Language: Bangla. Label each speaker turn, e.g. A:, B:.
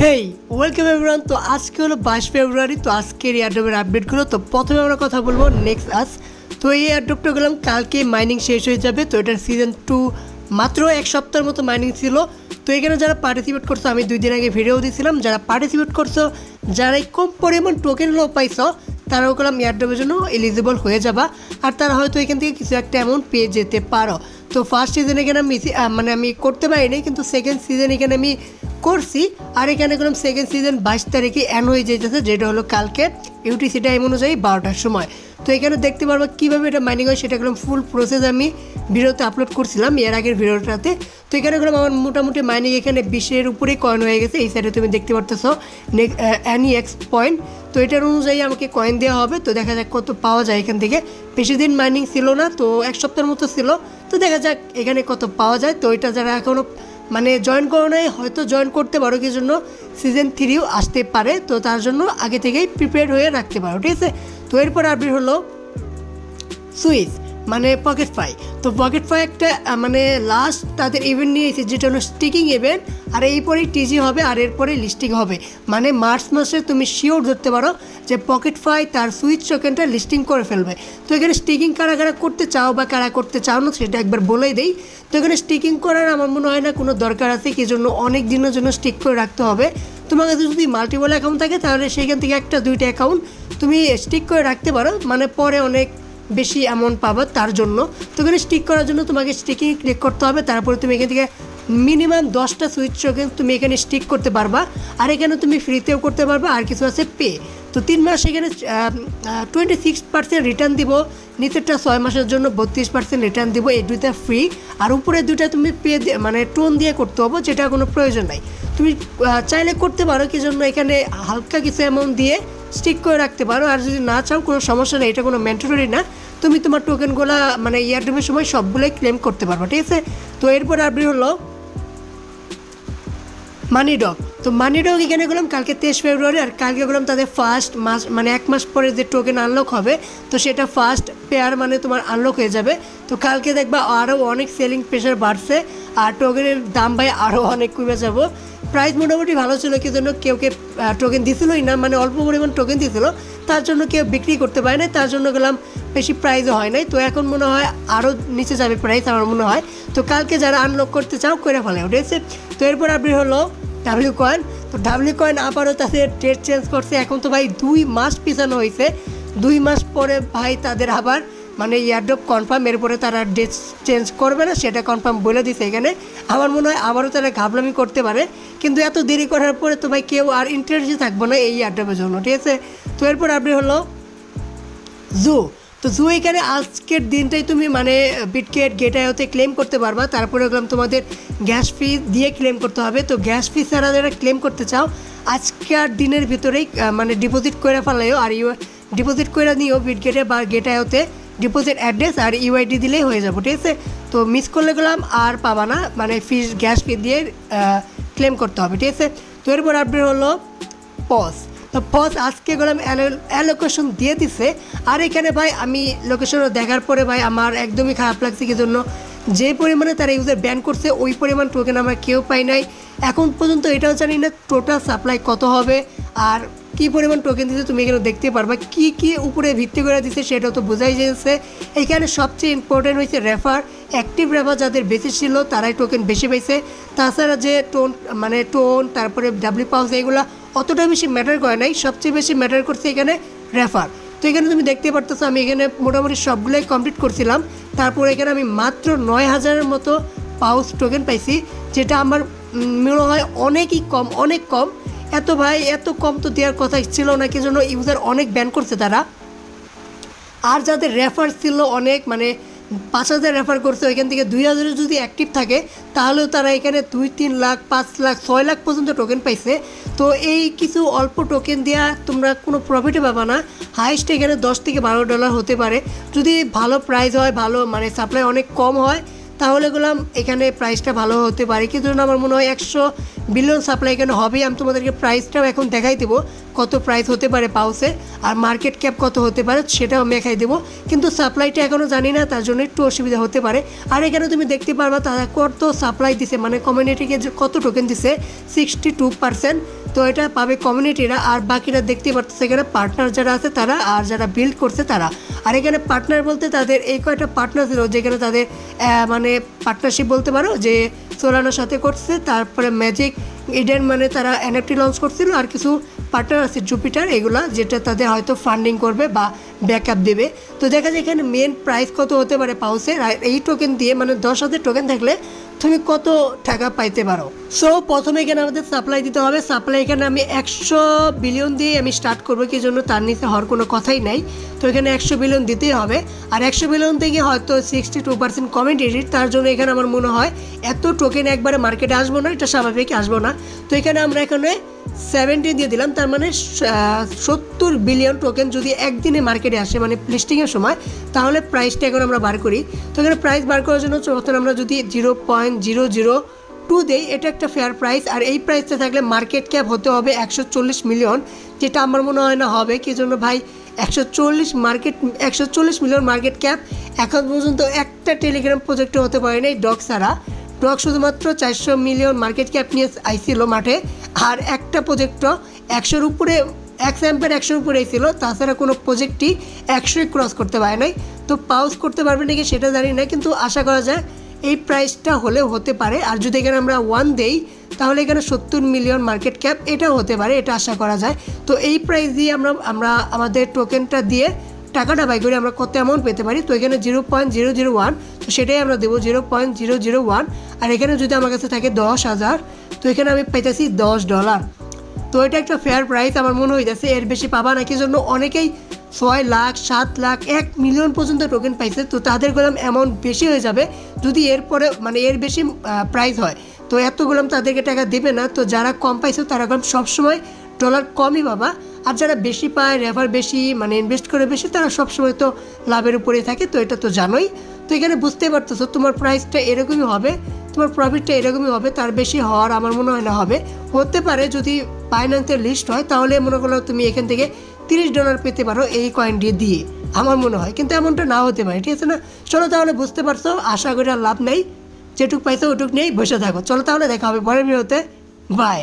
A: হেই ওয়েলকাম এভরিওয়ান। তো আজকে হলো 22 ফেব্রুয়ারি। তো আজকের এয়ারড্রপের আপডেটগুলো। তো প্রথমে আমরা কথা বলবো নেক্সট আস। তো এই এয়ারড্রপটা গেলাম কালকে মাইনিং শেষ হয়ে যাবে। তো এটার সিজন 2 মাত্র এক সপ্তাহের মতো মাইনিং ছিল। তো এখানে যারা পার্টিসিপেট করছো, আমি 2 দিন আগে ভিডিও দিয়েছিলাম, যারা পার্টিসিপেট করছো, যারা এই কম পরিমাণ টোকেন পাইছো, তারাও গেলাম এয়ারড্রপের জন্য এলিজিবল হয়ে যাবা। আর তারা হয়তো এখান থেকে কিছু একটা অ্যামাউন্ট পেয়ে যেতে পারো। তো ফার্স্ট সিজন এখানে আমি করতে পারিনি, কিন্তু সেকেন্ড সিজন এখানে আমি করছি। আর এখানে গেলাম সেকেন্ড সিজন 22 তারিখে অ্যান হয়ে যেতেছে, যেটা হলো কালকে ইউটিসি টাইম অনুযায়ী 12টার সময়। তো এখানে দেখতে পারবো কীভাবে এটা মাইনিং হয়, সেটা গেলাম ফুল প্রসেস আমি ভিডিওতে আপলোড করছিলাম এর আগের ভিডিওটাতে। তো এখানে গেলাম আমার মোটামুটি মাইনিং এখানে 20-এর উপরেই কয়েন হয়ে গেছে। এই সাইডে তুমি দেখতে পারতেছো NEX পয়েন্ট। তো এটার অনুযায়ী আমাকে কয়েন দেওয়া হবে। তো দেখা যাক কত পাওয়া যায় এখান থেকে। বেশি দিন মাইনিং ছিল না, তো এক সপ্তাহের মতো ছিল। তো দেখা যাক এখানে কত পাওয়া যায়। তো এটা যারা এখনও জয়েন করো নাই, হয়তো জয়েন করতে পারো, কি জন্য সিজন 3ও আসতে পারে। তো তার জন্য আগে থেকেই প্রিপেয়ার হয়ে রাখতে পারো, ঠিক আছে। তো এরপর আপডেট হলো সুইচ পকেট ফাই। তো পকেট ফাই একটা লাস্ট তাদের ইভেন্ট নিয়েছে, যেটা হলো স্টিকিং ইভেন্ট। আর এরপরেই টিজি হবে, আর এরপরে লিস্টিং হবে। মার্চ মাসে তুমি শিওর ধরতে পারো যে পকেট ফাই তার সুইচ টোকেনটা লিস্টিং করে ফেলবে। তো এখানে স্টিকিং কারা কারা করতে চাও বা কারা করতে চাও না, সেটা একবার বলেই দেই। তো এখানে স্টিকিং করার আমার মনে হয় না কোনো দরকার আছে, কি জন্য অনেক দিনের জন্য স্টিক করে রাখতে হবে। তোমার কাছে যদি মাল্টিপল অ্যাকাউন্ট থাকে, তাহলে সেইখান থেকে একটা 2টা অ্যাকাউন্ট তুমি স্টিক করে রাখতে পারো, পরে অনেক বেশি অ্যামাউন্ট পাবো তার জন্য। তো এখানে স্টিক করার জন্য তোমাকে স্টিকিং ক্লিক করতে হবে। তারপরে তুমি এখান থেকে মিনিমাম 10টা সুইচ টোকেন তুমি এখানে স্টিক করতে পারবা। আর এখানে তুমি ফ্রিতেও করতে পারবা, আর কিছু আছে পে। তো 3 মাস এখানে 26% রিটার্ন দিব, নিচেরটা 6 মাসের জন্য 32% রিটার্ন দিব। এই 2টা ফ্রি, আর উপরে 2টা তুমি পে টোন দিয়ে করতে হবে, যেটা কোনো প্রয়োজন নাই। তুমি চাইলে করতে পারো, কি জন্য এখানে হালকা কিছু অ্যামাউন্ট দিয়ে স্টিক করে রাখতে পারো। আর যদি না চাও, কোনো সমস্যা নেই, এটা কোনো ম্যান্ডেটরি না। তুমি তোমার টোকেনগুলো ইয়ারড্রপের সময় সবগুলোই ক্লেম করতে পারবে, ঠিক আছে। তো এরপর আপনি হলো মানিডগ। তো মানিডগ এখানে গেলাম কালকে 23 ফেব্রুয়ারি। আর কালকে গেলাম তাদের ফার্স্ট মাস 1 মাস পরে যে টোকেন আনলক হবে, তো সেটা ফার্স্ট পেয়ার তোমার আনলক হয়ে যাবে। তো কালকে দেখবা আরও অনেক সেলিং প্রেশার বাড়ছে, আর টোকেনের দাম আরও অনেক কমে যাব। প্রাইস মোটামুটি ভালো ছিল, কি জন্য কেউ টোকেন দিছিলই না, অল্প পরিমাণ টোকেন দিছিল, তার জন্য কেউ বিক্রি করতে পারে না, তার জন্য গেলাম বেশি প্রাইসও হয় নাই। তো এখন মনে হয় আরও নিচে যাবে প্রাইস আমার মনে হয়। তো কালকে যারা আনলক করতে চাও করে ফেলে, ঠিক আছে। তো এরপর আপনি হলো ডাব্লিউ কয়েন। তো ডাব্লিউ কয়েন আবারও তাদের ডেট চেঞ্জ করছে। এখন তো 2 মাস পিছানো হয়েছে। 2 মাস পরে তাদের আবার এয়ারড্রপ কনফার্ম, এরপরে তারা ডেট চেঞ্জ করবে না, সেটা কনফার্ম বলে দিছে এখানে। আমার মনে হয় আবারও তারা ঘাবলামি করতে পারে, কিন্তু এত দেরি করার পরে তো কেউ আর ইন্টারেস্টই থাকবে না এই এয়ারড্রপের জন্য, ঠিক আছে। তো এরপর আপনি হলো জু। তো জু এখানে আজকের দিনটাই তুমি বিটকেট গেটআইওতে ক্লেম করতে পারবা। তারপরে তোমাদের গ্যাস ফি দিয়ে ক্লেম করতে হবে। তো গ্যাস ফি ছাড়া যারা ক্লেম করতে চাও, আজকের দিনের ভিতরেই ডিপোজিট করে ফেলাইও, আর ডিপোজিট করে নিও বিটগেটে বা গেটআইওতে। ডিপোজিট অ্যাড্রেস আর ইউআইডি দিলেই হয়ে যাবো, ঠিক আছে। তো মিস করলে গেলাম আর পাবা না, ফিস গ্যাস ফি দিয়ে ক্লেম করতে হবে, ঠিক আছে। তো এরপর আপডেট হলো পজ। তো পজ আজকে গেলাম অ্যালোকেশন দিয়ে দিছে। আর এখানে আমি লোকেশনও দেখার পরে আমার একদমই খারাপ লাগছে, কি জন্য যে পরিমাণে তারা ইউজার ব্যান করছে, ওই পরিমাণ টোকেন আমরা কেউ পাই নাই এখন পর্যন্ত। এটাও জানি না টোটাল সাপ্লাই কত হবে আর কী পরিমাণ টোকেন দিচ্ছে। তুমি এখানে দেখতে পারবা কী উপরে ভিত্তি করে দিচ্ছে, সেটাও তো বোঝাই যাচ্ছে। এখানে সবচেয়ে ইম্পর্টেন্ট হয়েছে রেফার। অ্যাক্টিভ রেফার যাদের বেশি ছিল, তারাই টোকেন বেশি পাইছে। তাছাড়া যে টোন তারপরে ডাব্লিউ পাউস, এগুলো অতটা বেশি ম্যাটার করে নাই। সবচেয়ে বেশি ম্যাটার করছে এখানে রেফার। তো এখানে তুমি দেখতে পারতেছো, আমি এখানে মোটামুটি সবগুলোই কমপ্লিট করছিলাম। তারপর এখানে আমি মাত্র 9000-এর মতো পাউস টোকেন পাইছি, যেটা আমার মনে হয় অনেকই কম, অনেক কম। এত কম তো দেওয়ার কথা ছিল না, কি জন্য ইউজার অনেক ব্যান করছে তারা। আর যাদের রেফার ছিল অনেক 5000 রেফার করছে, ওইখান থেকে 2000 যদি অ্যাক্টিভ থাকে, তাহলেও তারা এখানে 2-3 লাখ 5 লাখ 6 লাখ পর্যন্ত টোকেন পাইছে। তো এই কিছু অল্প টোকেন দেওয়া তোমরা কোনো প্রফিটে পাবা না। হাইস্ট এখানে $10 থেকে $12 হতে পারে, যদি ভালো প্রাইস হয়, ভালো সাপ্লাই অনেক কম হয়, তাহলে গেলাম এখানে প্রাইসটা ভালো হতে পারে। কিন্তু আমার মনে হয় 100 বিলিয়ন সাপ্লাই এখানে হবেই। আমি তোমাদেরকে প্রাইসটাও এখন দেখাই দেবো, কত প্রাইস হতে পারে পাউসে, আর মার্কেট ক্যাপ কত হতে পারে সেটাও আমি দেখাই দেবো। কিন্তু সাপ্লাইটা এখনও জানি না, তার জন্য একটু অসুবিধা হতে পারে। আর এখানে তুমি দেখতে পারবা তারা কত সাপ্লাই দিছে, কমিউনিটিকে কত টোকেন দিছে, 62%। তো তো এটা পাবে কমিউনিটিরা, আর বাকিরা দেখতে পারতেছে এখানে পার্টনার যারা আছে তারা, আর যারা বিল্ড করছে তারা। আর এখানে পার্টনার বলতে তাদের এই কয়টা পার্টনার ছিল যেখানে তাদের মানে পার্টনারশিপ বলতে পারো, যে সোলানার সাথে করছে, তারপরে ম্যাজিক ইডেন মানে তারা এনএফটি লঞ্চ করছিল, আর কিছু পার্টনার আছে জুপিটার এগুলা, যেটা তাদের হয়তো ফান্ডিং করবে বা ব্যাকআপ দেবে। তো দেখা যায় এখানে মেন প্রাইস কত হতে পারে পাউসের, আর এই টোকেন দিয়ে মানে 10,000 টোকেন থাকলে তুমি কত টাকা পাইতে পারো। সো প্রথমে এখানে আমাদের সাপ্লাই দিতে হবে। সাপ্লাই এখানে আমি 100 বিলিয়ন দিয়ে আমি স্টার্ট করবো, কি জন্য তার নিচে হওয়ার কোনো কথাই নাই। তো এখানে 100 বিলিয়ন দিতেই হবে, আর 100 বিলিয়ন থেকে হয়তো 62% কমিউনিটি, তার জন্য এখানে আমার মনে হয় এত টোকেন একবারে মার্কেটে আসবো না, এটা স্বাভাবিক আসবো না। তো এখানে আমরা এখানে 70 দিয়ে দিলাম, তার মানে 70 বিলিয়ন টোকেন যদি একদিনে মার্কেটে আসে মানে লিস্টিংয়ের সময়, তাহলে প্রাইসটা এখন আমরা বার করি। তো এখানে প্রাইস বার করার জন্য প্রথমে আমরা যদি 0.002 দেই, এটা একটা ফেয়ার প্রাইস। আর এই প্রাইসটা থাকলে মার্কেট ক্যাপ হতে হবে 140 মিলিয়ন, যেটা আমার মনে হয় না হবে। কি জন্য ভাই 140 মিলিয়ন মার্কেট ক্যাপ এখন পর্যন্ত একটা টেলিগ্রাম প্রজেক্টে হতে পারে না, ডগ ছাড়া। ডগ শুধুমাত্র 400 মিলিয়ন মার্কেট ক্যাপ নিয়ে আইছিল মাঠে, আর একটা প্রজেক্টও 100-র উপরে, এক্সাম্পের 100-র উপরে ছিল, তাছাড়া কোনো প্রজেক্টই 100 ক্রস করতে পারে নাই। তো পাউজ করতে পারবে নাকি সেটা জানি না, কিন্তু আশা করা যায় এই প্রাইসটা হলেও হতে পারে। আর যদি এখানে আমরা 1 দেই তাহলে এখানে 70 মিলিয়ন মার্কেট ক্যাপ এটাও হতে পারে, এটা আশা করা যায়। তো এই প্রাইস দিয়ে আমরা আমাদের টোকেনটা দিয়ে টাকাটা বাই করে আমরা কত অ্যামাউন্ট পেতে পারি। তো এখানে 0.001, তো সেটাই আমরা দেবো 0.001। আর এখানে যদি আমার কাছে থাকে 10,000, তো এখানে আমি পাইতেছি $10। তো এটা একটা ফেয়ার প্রাইস আমার মনে হইতেছে, এর বেশি পাবা না। কি জন্য অনেকেই 6 লাখ, 7 লাখ, 1 মিলিয়ন পর্যন্ত টোকেন পাইছে। তো তাদের গোলাম অ্যামাউন্ট বেশি হয়ে যাবে যদি এরপরে মানে এর বেশি প্রাইস হয়। তো এত গোলাম তাদেরকে টাকা দেবে না। তো যারা কম পাইছে তারা গোলাম সবসময় ডলার কমই পাবা, আর যারা বেশি পায়, রেফার বেশি মানে ইনভেস্ট করে বেশি, তারা সবসময় তো লাভের উপরেই থাকে। তো এটা তো জানোই। তো এখানে বুঝতে পারতেছো তোমার প্রাইসটা এরকমই হবে, তোমার প্রফিটটা এরকমই হবে, তার বেশি হওয়ার আমার মনে হয় না হবে। হতে পারে যদি বাইন্যান্সের লিস্ট হয়, তাহলে মনে করো তুমি এখান থেকে $30 পেতে পারো এই কয়েনটি দিয়ে, আমার মনে হয়। কিন্তু এমনটা না হতে পারে, ঠিক আছে না? চলো তাহলে বুঝতে পারছো, আশা করি আর লাভ নেই, যেটুক পাইছো ওটুক নেই বসে থাকো। চলো তাহলে দেখা হবে পরের ভিডিওতে, বাই।